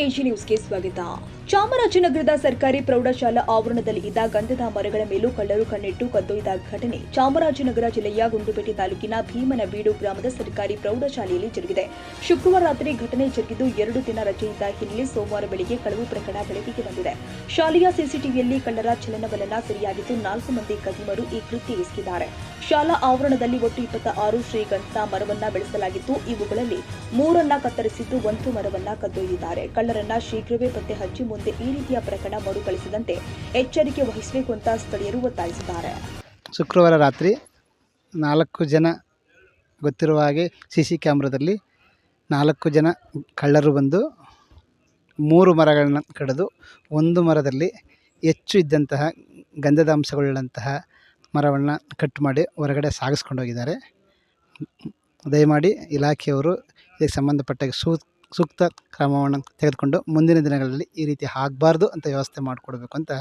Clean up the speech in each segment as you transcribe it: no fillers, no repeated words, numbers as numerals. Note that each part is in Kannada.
ಎಜಿ ನ್ಯೂಸ್ಗೆ ಸ್ವಾಗತ. ಚಾಮರಾಜನಗರದ ಸರ್ಕಾರಿ ಪ್ರೌಢಶಾಲಾ ಆವರಣದಲ್ಲಿ ಇದ್ದ ಗಂಧದ ಮರಗಳ ಮೇಲೂ ಕಳ್ಳರು ಕಣ್ಣಿಟ್ಟು ಕದ್ದೊಯ್ದ ಘಟನೆ ಚಾಮರಾಜನಗರ ಜಿಲ್ಲೆಯ ಗುಂಡ್ಲುಪೇಟೆ ತಾಲೂಕಿನ ಭೀಮನಬೀಡು ಗ್ರಾಮದ ಸರ್ಕಾರಿ ಪ್ರೌಢಶಾಲೆಯಲ್ಲಿ ಜರುಗಿದೆ. ಶುಕ್ರವಾರ ರಾತ್ರಿ ಘಟನೆ ಜರುಗಿದ್ದು 2 ದಿನ ರಜೆಯಿದ್ದ ಹಿನ್ನೆಲೆ ಸೋಮವಾರ ಬೆಳಗ್ಗೆ ಕಳವು ಪ್ರಕರಣ ಬೆಳಕಿಗೆ ಬಂದಿದೆ. ಶಾಲೆಯ ಸಿಸಿಟಿವಿಯಲ್ಲಿ ಕಳ್ಳರ ಚಲನವಲನ ಸರಿಯಾಗಿದ್ದು 4 ಮಂದಿ ಕದಿಮರು ಈ ಕೃತ್ಯ ಎಸಗಿದ್ದಾರೆ. ಶಾಲಾ ಆವರಣದಲ್ಲಿ ಒಟ್ಟು 26 ಶ್ರೀಗಂಧ ಮರವನ್ನ ಬೆಳೆಸಲಾಗಿದ್ದು, ಇವುಗಳಲ್ಲಿ 3 ಕತ್ತರಿಸಿದ್ದು 1 ಮರವನ್ನ ಕದ್ದೊಯ್ದಿದ್ದಾರೆ. ಕಳ್ಳರನ್ನ ಶೀಘ್ರವೇ ಪತ್ತೆ ಹಚ್ಚಿ ಮುಂದೆ ಈ ರೀತಿಯ ಪ್ರಕರಣ ಮರುಕಳಿಸದಂತೆ ಎಚ್ಚರಿಕೆ ವಹಿಸಬೇಕು ಅಂತ ಸ್ಥಳೀಯರು ಒತ್ತಾಯಿಸಿದ್ದಾರೆ. ಶುಕ್ರವಾರ ರಾತ್ರಿ 4 ಜನ ಗೊತ್ತಿರುವ ಹಾಗೆ ಸಿಸಿ ಕ್ಯಾಮ್ರಾದಲ್ಲಿ 4 ಜನ ಕಳ್ಳರು ಬಂದು 3 ಮರಗಳನ್ನು ಕಡಿದು 1 ಮರದಲ್ಲಿ ಹೆಚ್ಚು ಇದ್ದಂತಹ ಗಂಧದ ಅಂಶಗಳುಳ್ಳಂತಹ ಮರವನ್ನು ಕಟ್ ಮಾಡಿ ಹೊರಗಡೆ ಸಾಗಿಸ್ಕೊಂಡೋಗಿದ್ದಾರೆ. ದಯಮಾಡಿ ಇಲಾಖೆಯವರು ಇದಕ್ಕೆ ಸಂಬಂಧಪಟ್ಟ ಸೂಕ್ತ ಕ್ರಮವನ್ನು ತೆಗೆದುಕೊಂಡು ಮುಂದಿನ ದಿನಗಳಲ್ಲಿ ಈ ರೀತಿ ಆಗಬಾರ್ದು ಅಂತ ವ್ಯವಸ್ಥೆ ಮಾಡಿಕೊಡ್ಬೇಕು ಅಂತ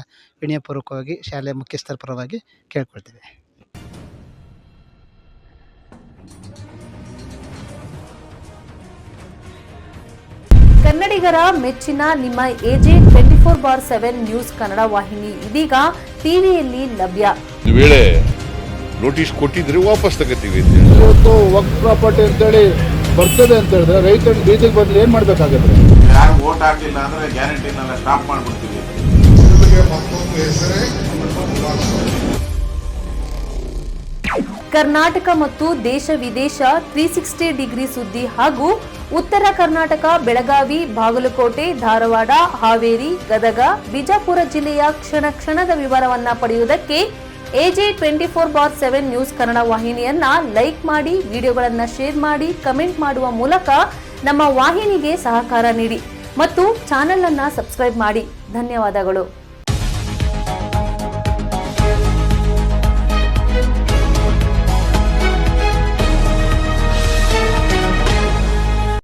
ವಿನಯಪೂರ್ವಕವಾಗಿ ಶಾಲೆಯ ಮುಖ್ಯಸ್ಥರ ಪರವಾಗಿ ಕೇಳ್ಕೊಳ್ತೀವಿ. ಕನ್ನಡಿಗರ ಮೆಚ್ಚಿನ ನಿಮ್ಮ ಎಜೆ 24/7 ನ್ಯೂಸ್ ಕನ್ನಡ ವಾಹಿನಿ ಇದೀಗ ಟಿವಿಯಲ್ಲಿ ಲಭ್ಯ. ಒಂದು ವೇಳೆ ನೋಟಿಸ್ ಕೊಟ್ಟಿದ್ರೆ ವಾಪಸ್ ತಗೋತೀವಿ. ಇವತ್ತು ವಕ್ಫ್ ಪ್ರಾಪರ್ಟಿ ಅಂತೇಳಿ ಬರ್ತದೆ ಅಂತ ಹೇಳಿದ್ರೆ ರೈತರು ಬೀದಿಗೆ ಬಂದು ಏನ್ ಮಾಡ್ಬೇಕಾಗತ್ತೆ? ಯಾರು ವೋಟ್ ಹಾಕಲಿಲ್ಲ ಅಂದ್ರೆ ಗ್ಯಾರಂಟಿನೆಲ್ಲ ಸ್ಟಾಪ್ ಮಾಡ್ಬಿಡ್ತೀವಿ. ಕರ್ನಾಟಕ ಮತ್ತು ದೇಶ ವಿದೇಶ 360 ಡಿಗ್ರಿ ಸುದ್ದಿ ಹಾಗೂ ಉತ್ತರ ಕರ್ನಾಟಕ, ಬೆಳಗಾವಿ, ಬಾಗಲಕೋಟೆ, ಧಾರವಾಡ, ಹಾವೇರಿ, ಗದಗ, ಬಿಜಾಪುರ ಜಿಲ್ಲೆಯ ಕ್ಷಣ ಕ್ಷಣದ ವಿವರವನ್ನ ಪಡೆಯುವುದಕ್ಕೆ ಎಜೆ 24/7 ನ್ಯೂಸ್ ಕನ್ನಡ ವಾಹಿನಿಯನ್ನ ಲೈಕ್ ಮಾಡಿ, ವಿಡಿಯೋಗಳನ್ನ ಶೇರ್ ಮಾಡಿ, ಕಮೆಂಟ್ ಮಾಡುವ ಮೂಲಕ ನಮ್ಮ ವಾಹಿನಿಗೆ ಸಹಕಾರ ನೀಡಿ ಮತ್ತು ಚಾನೆಲ್ ಅನ್ನ ಸಬ್ಸ್ಕ್ರೈಬ್ ಮಾಡಿ. ಧನ್ಯವಾದಗಳು.